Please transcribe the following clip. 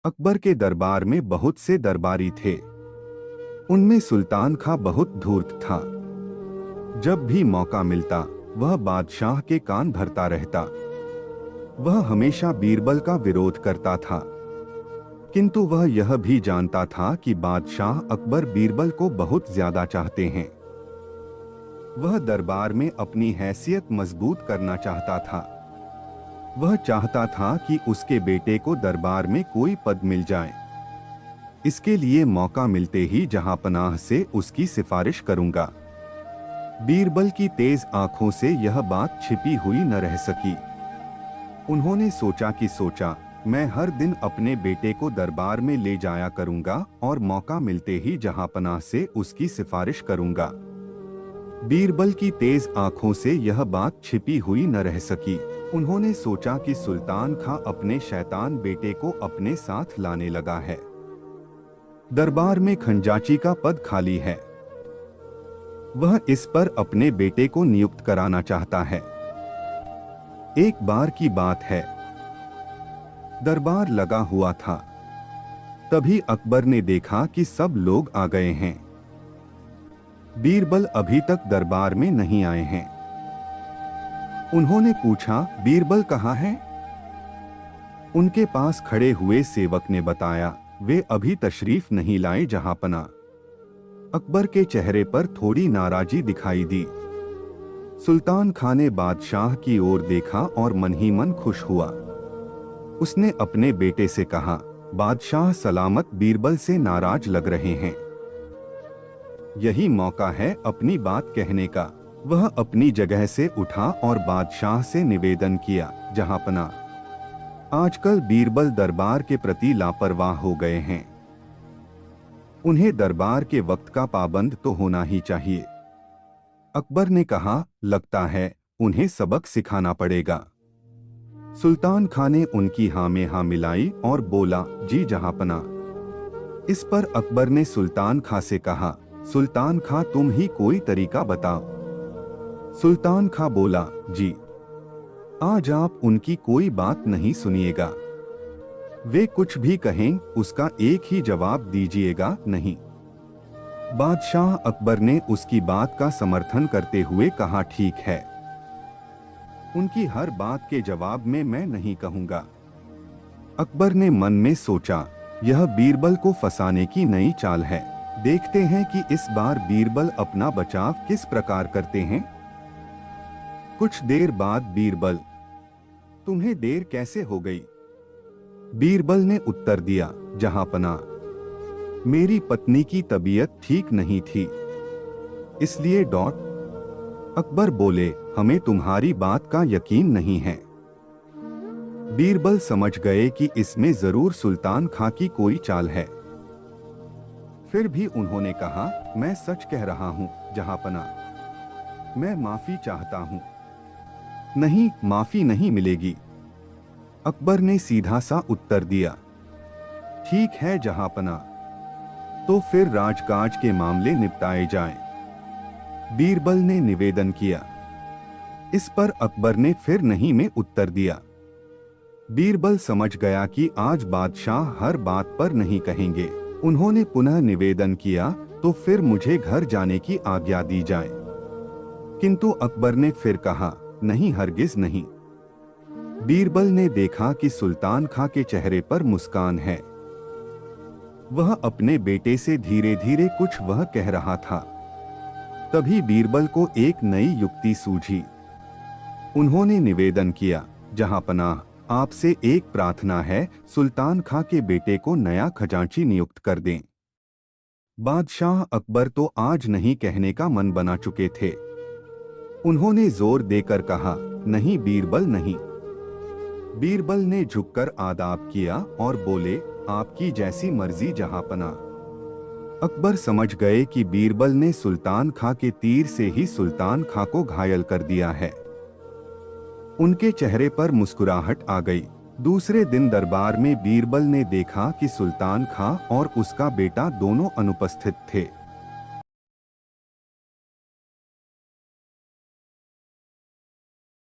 अकबर के दरबार में बहुत से दरबारी थे। उनमें सुल्तान खां बहुत धूर्त था। जब भी मौका मिलता वह बादशाह के कान भरता रहता। वह हमेशा बीरबल का विरोध करता था, किंतु वह यह भी जानता था कि बादशाह अकबर बीरबल को बहुत ज्यादा चाहते हैं। वह दरबार में अपनी हैसियत मजबूत करना चाहता था। वह चाहता था कि उसके बेटे को दरबार में कोई पद मिल जाए। इसके लिए मौका मिलते ही जहांपनाह से उसकी सिफारिश करूंगा। बीरबल की तेज आंखों से यह बात छिपी हुई न रह सकी। उन्होंने सोचा कि सोचा, मैं हर दिन अपने बेटे को दरबार में ले जाया करूंगा और मौका मिलते ही जहांपनाह से उसकी सिफारिश करूंगा। बीरबल की तेज आंखों से यह बात छिपी हुई न रह सकी। उन्होंने सोचा कि सुल्तान खां अपने शैतान बेटे को अपने साथ लाने लगा है। दरबार में खंजाची का पद खाली है। वह इस पर अपने बेटे को नियुक्त कराना चाहता है। एक बार की बात है, दरबार लगा हुआ था। तभी अकबर ने देखा कि सब लोग आ गए हैं। बीरबल अभी तक दरबार में नहीं आए हैं। उन्होंने पूछा, बीरबल कहाँ हैं? उनके पास खड़े हुए सेवक ने बताया, वे अभी तशरीफ नहीं लाए जहांपना। अकबर के चेहरे पर थोड़ी नाराजी दिखाई दी। सुल्तान खां ने बादशाह की ओर देखा और मन ही मन खुश हुआ। उसने अपने बेटे से कहा, बादशाह सलामत बीरबल से नाराज लग रहे हैं। यही मौका है अपनी बात कहने का। वह अपनी जगह से उठा और बादशाह से निवेदन किया, जहांपना, आजकल बीरबल दरबार के प्रति लापरवाह हो गए हैं। उन्हें दरबार के वक्त का पाबंद तो होना ही चाहिए। अकबर ने कहा, लगता है उन्हें सबक सिखाना पड़ेगा। सुल्तान खां ने उनकी हाँ में हाँ मिलाई और बोला, जी जहांपना। इस पर अकबर ने सुल्तान खां से कहा, सुल्तान खां तुम ही कोई तरीका बताओ। सुल्तान खां बोला, जी, आज आप उनकी कोई बात नहीं सुनिएगा। वे कुछ भी कहें उसका एक ही जवाब दीजिएगा, नहीं। बादशाह अकबर ने उसकी बात का समर्थन करते हुए कहा, ठीक है, उनकी हर बात के जवाब में मैं नहीं कहूंगा। अकबर ने मन में सोचा, यह बीरबल को फंसाने की नई चाल है। देखते हैं कि इस बार बीरबल अपना बचाव किस प्रकार करते हैं। कुछ देर बाद बीरबल, तुम्हें देर कैसे हो गई? बीरबल ने उत्तर दिया, जहांपना, मेरी पत्नी की तबीयत ठीक नहीं थी, इसलिए अकबर बोले, हमें तुम्हारी बात का यकीन नहीं है। बीरबल समझ गए कि इसमें जरूर सुल्तान खां की कोई चाल है। फिर भी उन्होंने कहा, मैं सच कह रहा हूं जहांपना, मैं माफी चाहता हूं। नहीं, माफी नहीं मिलेगी। अकबर ने सीधा सा उत्तर दिया, ठीक है जहांपना, तो फिर राजकाज के मामले निपटाए जाएं। बीरबल ने निवेदन किया। इस पर अकबर ने फिर नहीं में उत्तर दिया। बीरबल समझ गया कि आज बादशाह हर बात पर नहीं कहेंगे। उन्होंने पुनः निवेदन किया, तो फिर मुझे घर जाने की आज्ञा दी जाए। किंतु अकबर ने फिर कहा, नहीं, हरगिज नहीं। बीरबल ने देखा कि सुल्तान खां के चेहरे पर मुस्कान है। वह अपने बेटे से धीरे धीरे कुछ वह कह रहा था। तभी बीरबल को एक नई युक्ति सूझी। उन्होंने निवेदन किया, जहांपनाह, आपसे एक प्रार्थना है, सुल्तान खां के बेटे को नया खजांची नियुक्त कर दें। बादशाह अकबर तो आज नहीं कहने का मन बना चुके थे। उन्होंने जोर देकर कहा, नहीं बीरबल, नहीं। बीरबल ने झुककर आदाब किया और बोले, आपकी जैसी मर्जी जहांपना। अकबर समझ गए कि बीरबल ने सुल्तान खां के तीर से ही सुल्तान खां को घायल कर दिया है। उनके चेहरे पर मुस्कुराहट आ गई। दूसरे दिन दरबार में बीरबल ने देखा कि सुल्तान खां और उसका बेटा दोनों अनुपस्थित थे।